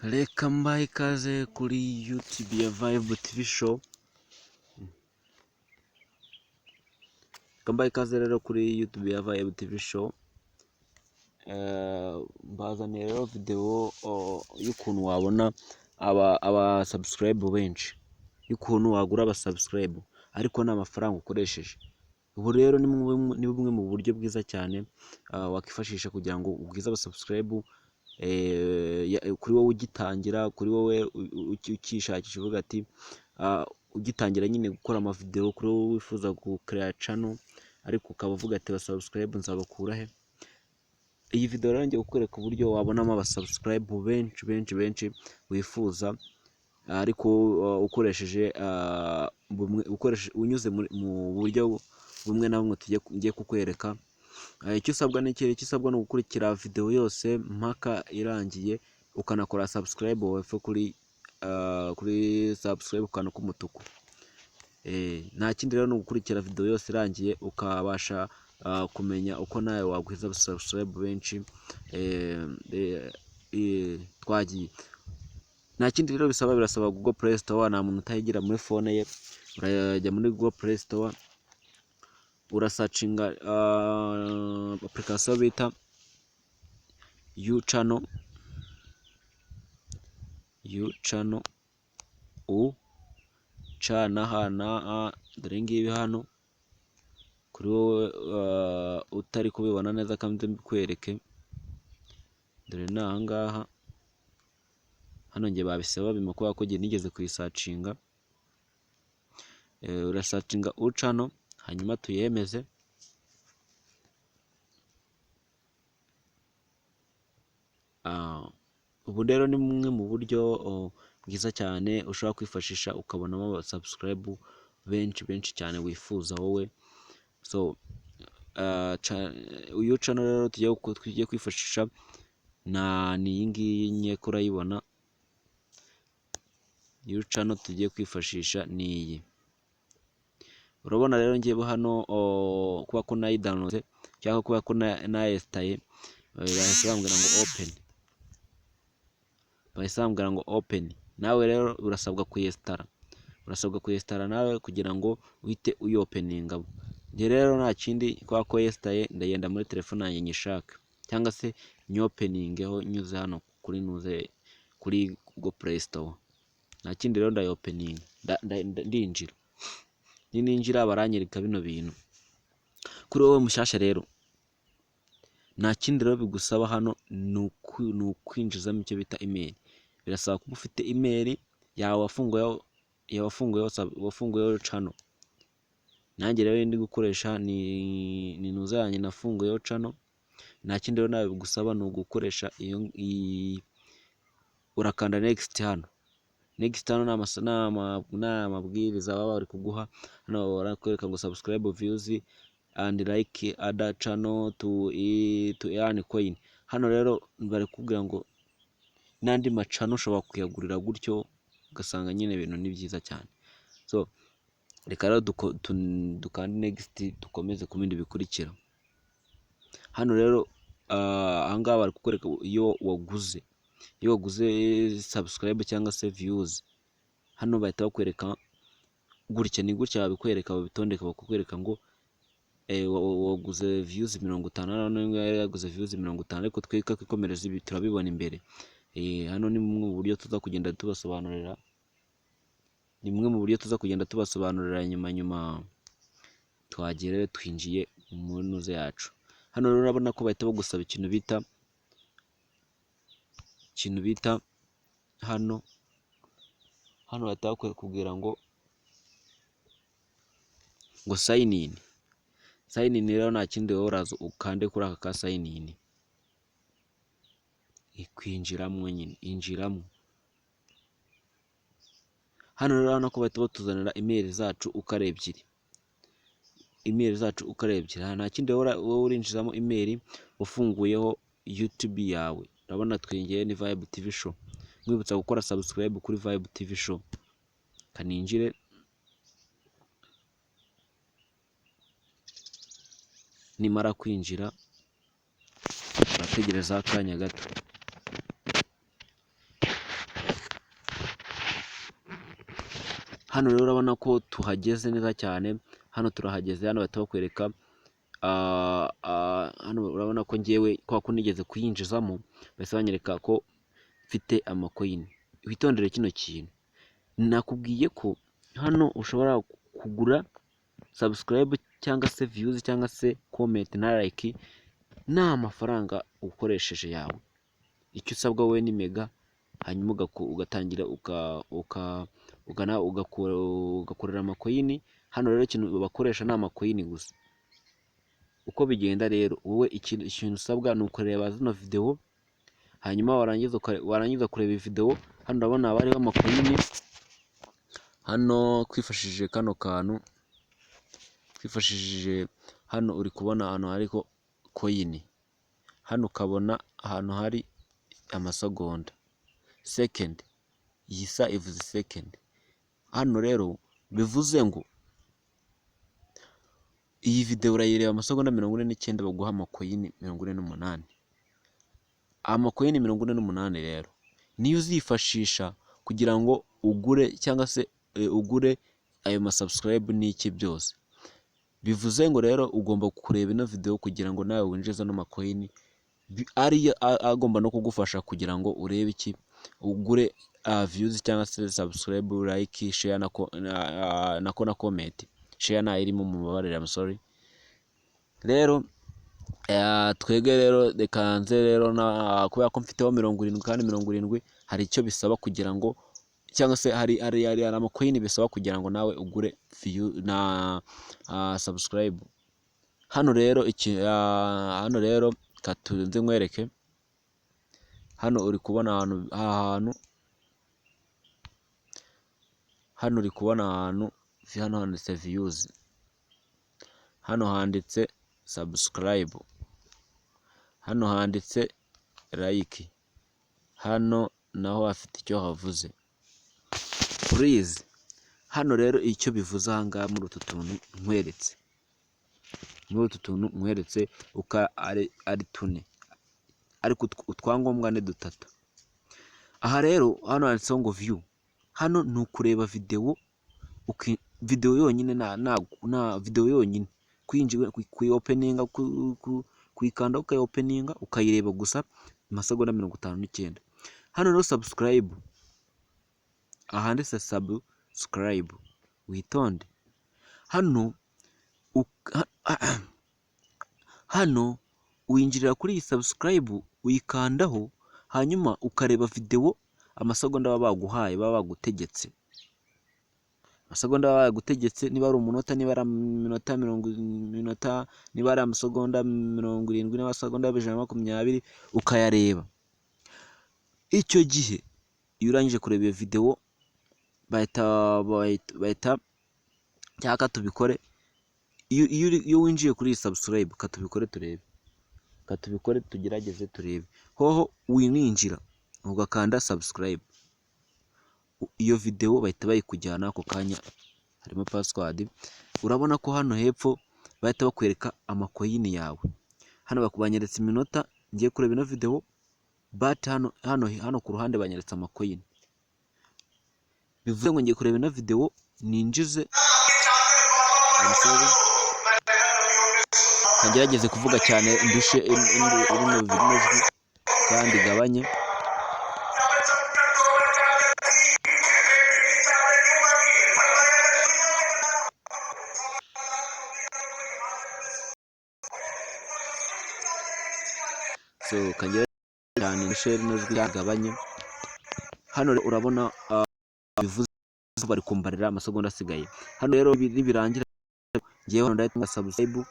Reka mbahe ikaze kuri YouTube ya Vibe TV Show. Reka mbahe ikaze rero kuri YouTube ya Vibe TV Show. Mbazaniye rero video y'ukuntu wabona aba subscribe benshi, y'ukuntu wagura aba subscribe ariko nta mafaranga ukoresheje. Ubu rero ni bumwe mu buryo bwiza cyane wakifashisha kugira ngo ubwize aba subscribe kuri wowe ugitangira, kuri wowe ukishakisha uvuga ati ugitangira nyine gukora ama video, kuri wowe wifuza gukrea channel ariko ukaba uvuga ati ba subscribe nzabakura he. Iyi video rero ngiye kukwereka uburyo wabonamo aba subscribe benshi wifuza ariko ukoresheje unyuze mu buryo bumwe na bumwe ngiye kukwereka. Icyo usabwa ni ugukurikira video yose mpaka irangiye, ukanakora subscribe wefe kuri subscribe ukana k'umutuku. Nta kindi rero ni ugukurikira video yose irangiye ukabasha kumenya uko nawe wagwiza subscribe benshi. Twagiye, nta kindi rero birasaba Google Play Store. Nta muntu utayigira muri phone ye. Urajya muri Google Play Store urasearchinga application bita U-channel dore ngibi hano kuri wowe utari kubibona neza kandi mbikwereke. Dore ni aha ngaha, hano ngiye babisaba bimukuba ko nigeze kuyisearchinga. Urasearchinga U-channel hanyuma tuyemeze. Ubu rero ni bumwe mu buryo bwiza cyane ushobora kwifashisha ukabonamo subscribe benshi cyane wifuza wowe. So uyu channel rero tugiye kwifashisha ni iyi ngiyi nye kurayibona. Iyo channel tugiye kwifashisha ni iyi. Urabona rero ngiye hano kuba ko nayi download cyangwa kuba ko nayestaye, bahise bambwira ngo open. Nawe rero urasabwa kuyestara nawe kugira ngo uhite uyopeninga. Nge rero nta kindi kwa ko yestaye, ndagenda muri telefone yanjye nyishaka cyangwa se nyopeningeho nyuze hano kuri Google Play Store. Nta kindi rero ndayopeninga, ndinjira. Ninjira baranyereka bino bintu. Kuri wowe mushyashya rero nta kindi rero bigusaba hano ni ukwinjizamo icyo bita email. Birasaba kuba ufite email yawe wafunguyeho channel. Nanjye rero ndi gukoresha ni nuza yanjye nafunguyeho channel. Nta kindi rero nawe bigusaba ni ugukoresha urakanda next hano. Next hano ni amabwiriza baba bari kuguha. Hano barakwereka ngo subscribe, views and like other channel to earn coin. Hano rero bari kubwira ngo n'andi macano ushobora kuyagurira gutyo ugasanga nyine ibintu ni byiza cyane. So reka rero dukande next dukomeze ku bindi bikurikira. Hano rero ahangaha bari kukwereka iyo waguze subscribe cyangwa se views. Hano bahita bakwereka gutya, ni gutya babikwereka, babitondeka bakukwereka ngo waguze views 50. Hano yaguze views 50 ariko twika kwikomereza ibi turabibona imbere. Hano ni bumwe mu buryo tuza kugenda tubasobanurira, nyuma twagere twinjiye mu nuze yacu. Hano rero urabona ko bahita bagusaba ikintu bita hano bahita bakubwira ngo sign in. Rero nta kindi wowe uraza ukande kuri aka ka sign in, ikwinjiramo nyine, injiramo. Hano rero urabona ko bahita batuzanira email zacu uko ari ebyiri. Nta kindi wowe urinjizamo email ufunguyeho YouTube yawe. Urabona twinjiye ni Vibe TV Show. Mwibutsa gukora subscribe kuri Vibe TV Show. Kaninjire. Nimara kwinjira urategereza akanya gato. Hano rero urabona ko tuhageze neza cyane, hano turahageze, hano bahita bakwereka hano urabona ko ngewe kwa ko nigeze kuyinjizamo bahise banyereka ko mfite amakoyini. Witondere kino kintu, nakubwiye ko hano ushobora kugura subscribe cyangwa se views cyangwa se comment na like nta mafaranga ukoresheje yawe. Icyo usabwa wowe ni mega, hanyuma ugatangira ugakorera amakoyini. Hano rero ikintu bakoresha ni amakoyini gusa. Uko bigenda rero, wowe ikintu usabwa ni ukureba zino video, hanyuma warangiza kureba iyi video. Hano urabona haba hariho amakoyini, hano twifashishije kano kantu, hano uri kubona hano hariho koyini, hano ukabona ahantu hari amasegonda second, iyi sa ivuze second. Hano rero bivuze ngo iyi video urayireba amasegonda 49 baguha amakoyini 48. Amakoyini 48 rero niyo uzifashisha kugira ngo ugure cyangwa se ugure ayo masubscribe n'iki byose. Bivuze ngo rero ugomba kureba ino video kugira ngo nawe winjize no makoyini, ari agomba no kugufasha kugira ngo urebe iki, ugure views cyangwa se subscribe, like, share na comment. Share na irimo mu mabarira, I'm sorry. Rero twege rero reka nze rero kubera ko mfiteho 70 kandi 70 hari icyo bisaba kugira ngo, cyangwa se hari amakoyini bisaba kugira ngo nawe ugure view na subscribe. Hano rero katunze nkwereke, hano uri kubona ahantu hano uri kubona ahantu hano handitse views, hano handitse subscribe, hano handitse like, hano naho hafite icyo havuze please. Hano rero icyo bivuze ahangaha muri utu tuntu nkweretse, ari tune, ariko utwangombwa ni dutatu. Aha rero hano handitseho ngo view, hano ni ukureba video yonyine, na video yonyine kwinjira kuyopeninga, kuyikanda ukayopeninga ukayireba gusa amasegonda 59. Hano rero subscribe, ahanditse subscribe witonde, hano winjirira kuri iyi subscribe uyikandaho, hanyuma ukareba video amasegonda baba baguhaye, baba bagutegetse amasegonda baba bagutegetse, niba ari umunota, niba ari minota, niba ari amasegonda 70, niba amasegonda 120 ukayareba. Icyo gihe iyo urangije kureba iyo video bahita cyangwa tubikore, iyo winjiye kuri subscribe katubikore turebe, tugerageze turebe. Hoho winjira ugakanda subscribe, iyo video bahita bayikujyana ako kanya, harimo password. Urabona ko hano hepfo bahita bakwereka amakoyini yawe. Hano bakubanyeretse iminota ngiye kureba ino video, but hano ku ruhande banyeretse amakoyini. Bivuze ngo ngiye kureba ino video ninjize, ngerageze kuvuga cyane ndushe irimo bimejwi kandi gabanye. So kagera cyane ndushe n'ijwi gabanye. Hano urabona bivuze bari kumbarira amasegonda asigaye. Hano rero nibirangira ngiye hano ndahita subscribe,